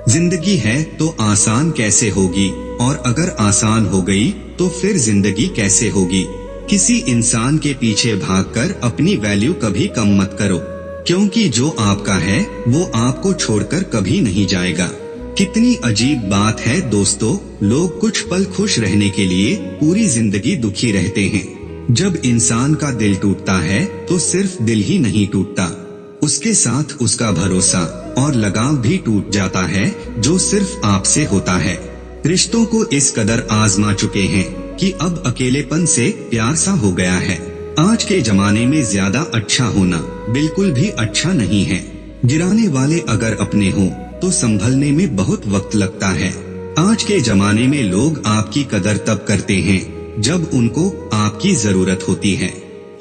जिंदगी है तो आसान कैसे होगी, और अगर आसान हो गई तो फिर जिंदगी कैसे होगी। किसी इंसान के पीछे भागकर अपनी वैल्यू कभी कम मत करो, क्योंकि जो आपका है वो आपको छोड़कर कभी नहीं जाएगा। कितनी अजीब बात है दोस्तों, लोग कुछ पल खुश रहने के लिए पूरी जिंदगी दुखी रहते हैं। जब इंसान का दिल टूटता है तो सिर्फ दिल ही नहीं टूटता, उसके साथ उसका भरोसा और लगाव भी टूट जाता है जो सिर्फ आपसे होता है। रिश्तों को इस कदर आजमा चुके हैं कि अब अकेलेपन से प्यार सा हो गया है। आज के जमाने में ज्यादा अच्छा होना बिल्कुल भी अच्छा नहीं है। गिराने वाले अगर अपने हों तो संभलने में बहुत वक्त लगता है। आज के जमाने में लोग आपकी कदर तब करते हैं जब उनको आपकी जरूरत होती है।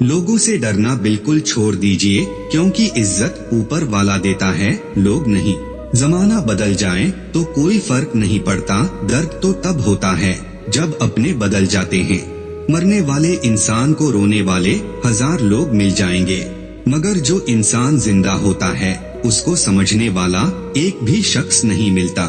लोगों से डरना बिल्कुल छोड़ दीजिए, क्योंकि इज्जत ऊपर वाला देता है, लोग नहीं। जमाना बदल जाए तो कोई फर्क नहीं पड़ता, दर्द तो तब होता है जब अपने बदल जाते हैं। मरने वाले इंसान को रोने वाले 1000 लोग मिल जाएंगे, मगर जो इंसान जिंदा होता है उसको समझने वाला एक भी शख्स नहीं मिलता।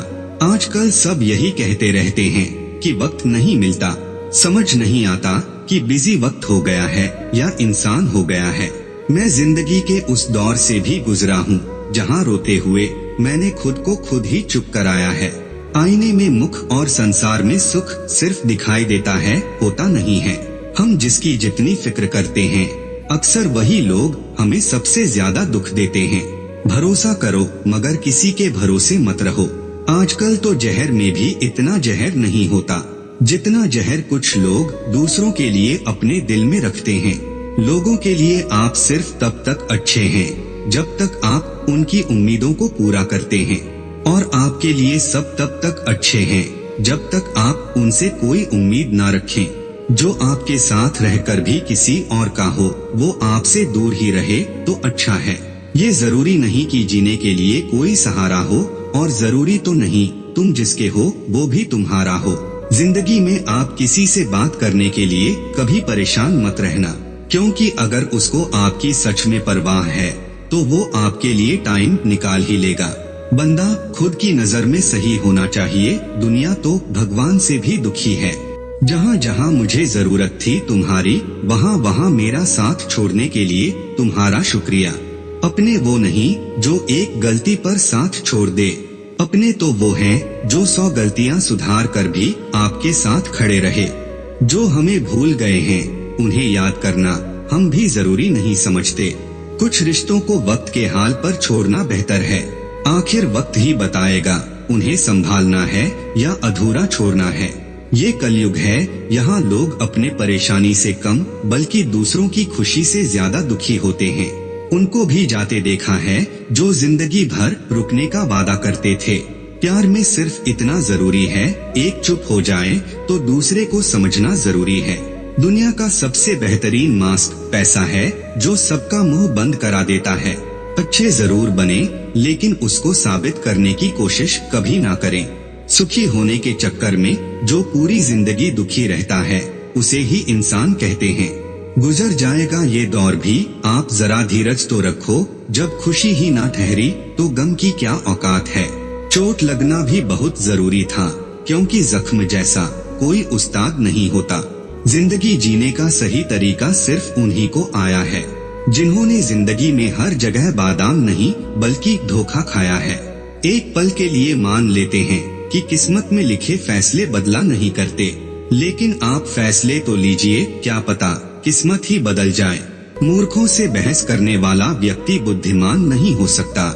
आजकल सब यही कहते रहते हैं कि वक्त नहीं मिलता। समझ नहीं आता कि बिजी वक्त हो गया है या इंसान हो गया है। मैं जिंदगी के उस दौर से भी गुजरा हूँ जहाँ रोते हुए मैंने खुद को खुद ही चुप कराया है। आईने में मुख और संसार में सुख सिर्फ दिखाई देता है, होता नहीं है। हम जिसकी जितनी फिक्र करते हैं अक्सर वही लोग हमें सबसे ज्यादा दुख देते हैं। भरोसा करो मगर किसी के भरोसे मत रहो। आजकल तो जहर में भी इतना जहर नहीं होता जितना जहर कुछ लोग दूसरों के लिए अपने दिल में रखते हैं। लोगों के लिए आप सिर्फ तब तक अच्छे हैं जब तक आप उनकी उम्मीदों को पूरा करते हैं, और आपके लिए सब तब तक अच्छे हैं जब तक आप उनसे कोई उम्मीद ना रखें। जो आपके साथ रहकर भी किसी और का हो वो आपसे दूर ही रहे तो अच्छा है। ये जरूरी नहीं कि जीने के लिए कोई सहारा हो, और जरूरी तो नहीं तुम जिसके हो वो भी तुम्हारा हो। जिंदगी में आप किसी से बात करने के लिए कभी परेशान मत रहना, क्योंकि अगर उसको आपकी सच में परवाह है तो वो आपके लिए टाइम निकाल ही लेगा। बंदा खुद की नजर में सही होना चाहिए, दुनिया तो भगवान से भी दुखी है। जहाँ जहाँ मुझे जरूरत थी तुम्हारी, वहाँ वहाँ मेरा साथ छोड़ने के लिए तुम्हारा शुक्रिया। अपने वो नहीं जो एक गलती पर साथ छोड़ दे, अपने तो वो हैं जो 100 गलतियां सुधार कर भी आपके साथ खड़े रहे। जो हमें भूल गए हैं उन्हें याद करना हम भी जरूरी नहीं समझते। कुछ रिश्तों को वक्त के हाल पर छोड़ना बेहतर है। आखिर वक्त ही बताएगा उन्हें संभालना है या अधूरा छोड़ना है। ये कलयुग है, यहाँ लोग अपने परेशानी से कम बल्कि दूसरों की खुशी से ज्यादा दुखी होते हैं। उनको भी जाते देखा है जो जिंदगी भर रुकने का वादा करते थे। प्यार में सिर्फ इतना जरूरी है, एक चुप हो जाए तो दूसरे को समझना जरूरी है। दुनिया का सबसे बेहतरीन मास्क पैसा है जो सबका मुंह बंद करा देता है। अच्छे जरूर बने लेकिन उसको साबित करने की कोशिश कभी ना करें। सुखी होने के चक्कर में जो पूरी जिंदगी दुखी रहता है उसे ही इंसान कहते हैं। गुजर जाएगा ये दौर भी, आप जरा धीरज तो रखो। जब खुशी ही ना ठहरी तो गम की क्या औकात है। चोट लगना भी बहुत जरूरी था, क्योंकि जख्म जैसा कोई उस्ताद नहीं होता। जिंदगी जीने का सही तरीका सिर्फ उन्हीं को आया है जिन्होंने जिंदगी में हर जगह बादाम नहीं बल्कि धोखा खाया है। एक पल के लिए मान लेते हैं कि किस्मत में लिखे फैसले बदला नहीं करते, लेकिन आप फैसले तो लीजिए, क्या पता किस्मत ही बदल जाए। मूर्खों से बहस करने वाला व्यक्ति बुद्धिमान नहीं हो सकता,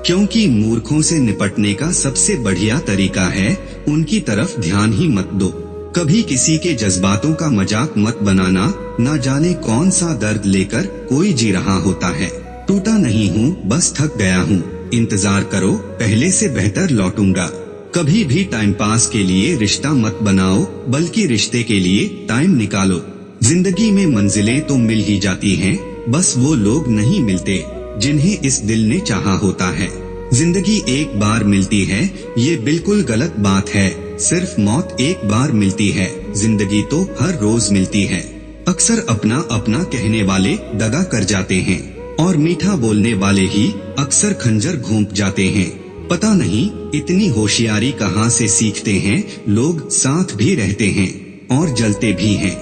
क्योंकि मूर्खों से निपटने का सबसे बढ़िया तरीका है उनकी तरफ ध्यान ही मत दो। कभी किसी के जज्बातों का मजाक मत बनाना, ना जाने कौन सा दर्द लेकर कोई जी रहा होता है। टूटा नहीं हूँ, बस थक गया हूँ, इंतजार करो पहले से बेहतर लौटूंगा। कभी भी टाइम पास के लिए रिश्ता मत बनाओ, बल्कि रिश्ते के लिए टाइम निकालो। जिंदगी में मंजिलें तो मिल ही जाती हैं, बस वो लोग नहीं मिलते जिन्हें इस दिल ने चाहा होता है। जिंदगी एक बार मिलती है ये बिल्कुल गलत बात है, सिर्फ मौत एक बार मिलती है, जिंदगी तो हर रोज मिलती है। अक्सर अपना अपना कहने वाले दगा कर जाते हैं और मीठा बोलने वाले ही अक्सर खंजर घोंप जाते हैं। पता नहीं इतनी होशियारी कहाँ से सीखते हैं। लोग साथ भी रहते हैं और जलते भी हैं,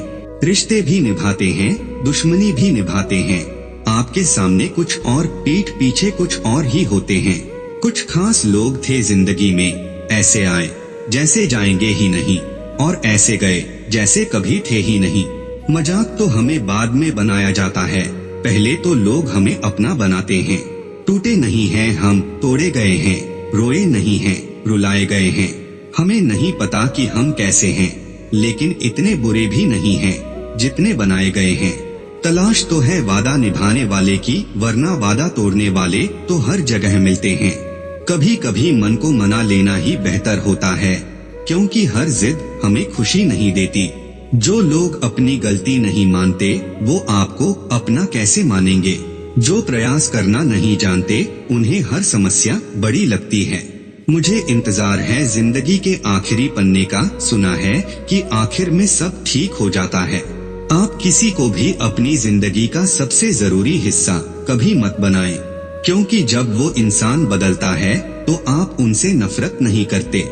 रिश्ते भी निभाते हैं, दुश्मनी भी निभाते हैं। आपके सामने कुछ और, पीठ पीछे कुछ और ही होते हैं। कुछ खास लोग थे जिंदगी में, ऐसे आए जैसे जाएंगे ही नहीं, और ऐसे गए जैसे कभी थे ही नहीं। मजाक तो हमें बाद में बनाया जाता है, पहले तो लोग हमें अपना बनाते हैं। टूटे नहीं हैं हम, तोड़े गए हैं, रोए नहीं हैं, रुलाए गए हैं। हमें नहीं पता कि हम कैसे हैं, लेकिन इतने बुरे भी नहीं हैं जितने बनाए गए हैं। तलाश तो है वादा निभाने वाले की, वरना वादा तोड़ने वाले तो हर जगह मिलते हैं। कभी कभी मन को मना लेना ही बेहतर होता है, क्योंकि हर जिद हमें खुशी नहीं देती। जो लोग अपनी गलती नहीं मानते, वो आपको अपना कैसे मानेंगे। जो प्रयास करना नहीं जानते, उन्हें हर समस्या बड़ी लगती है। मुझे इंतजार है जिंदगी के आखिरी पन्ने का, सुना है कि आखिर में सब ठीक हो जाता है। आप किसी को भी अपनी जिंदगी का सबसे जरूरी हिस्सा कभी मत बनाएं, क्योंकि जब वो इंसान बदलता है तो आप उनसे नफरत नहीं करते,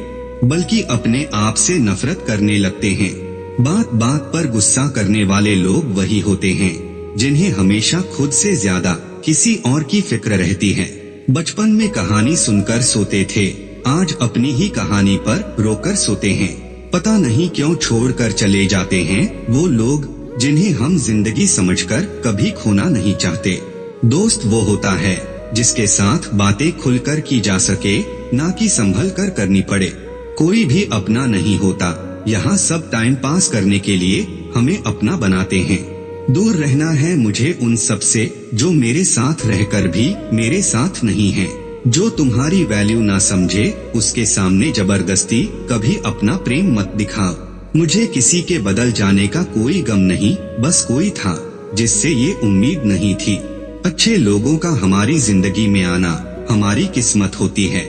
बल्कि अपने आप से नफरत करने लगते हैं। बात बात पर गुस्सा करने वाले लोग वही होते हैं जिन्हें हमेशा खुद से ज्यादा किसी और की फिक्र रहती है। बचपन में कहानी सुनकर सोते थे, आज अपनी ही कहानी पर रोकर सोते हैं। पता नहीं क्यों छोड़कर चले जाते हैं वो लोग जिन्हें हम जिंदगी समझकर कभी खोना नहीं चाहते। दोस्त वो होता है जिसके साथ बातें खुलकर की जा सके, ना कि संभल कर करनी पड़े। कोई भी अपना नहीं होता, यहाँ सब टाइम पास करने के लिए हमें अपना बनाते हैं। दूर रहना है मुझे उन सब से जो मेरे साथ रहकर भी मेरे साथ नहीं है। जो तुम्हारी वैल्यू ना समझे, उसके सामने जबरदस्ती कभी अपना प्रेम मत दिखाओ। मुझे किसी के बदल जाने का कोई गम नहीं, बस कोई था जिससे ये उम्मीद नहीं थी। अच्छे लोगों का हमारी जिंदगी में आना हमारी किस्मत होती है,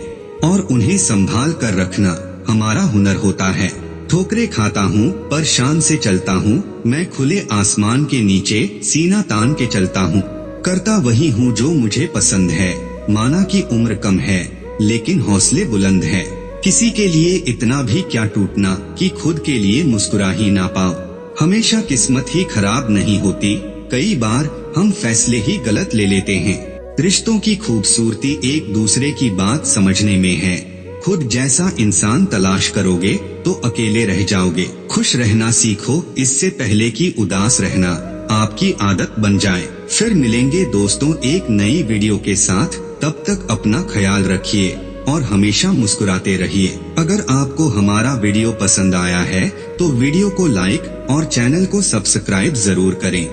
और उन्हें संभाल कर रखना हमारा हुनर होता है। ठोकरे खाता हूँ पर शान से चलता हूँ, मैं खुले आसमान के नीचे सीना तान के चलता हूँ। करता वही हूँ जो मुझे पसंद है, माना कि उम्र कम है लेकिन हौसले बुलंद है। किसी के लिए इतना भी क्या टूटना कि खुद के लिए मुस्कुरा ही ना पाओ। हमेशा किस्मत ही खराब नहीं होती, कई बार हम फैसले ही गलत ले लेते हैं। रिश्तों की खूबसूरती एक दूसरे की बात समझने में है। खुद जैसा इंसान तलाश करोगे तो अकेले रह जाओगे। खुश रहना सीखो, इससे पहले कि उदास रहना आपकी आदत बन जाए। फिर मिलेंगे दोस्तों एक नई वीडियो के साथ, तब तक अपना ख्याल रखिए और हमेशा मुस्कुराते रहिए। अगर आपको हमारा वीडियो पसंद आया है तो वीडियो को लाइक और चैनल को सब्सक्राइब जरूर करें।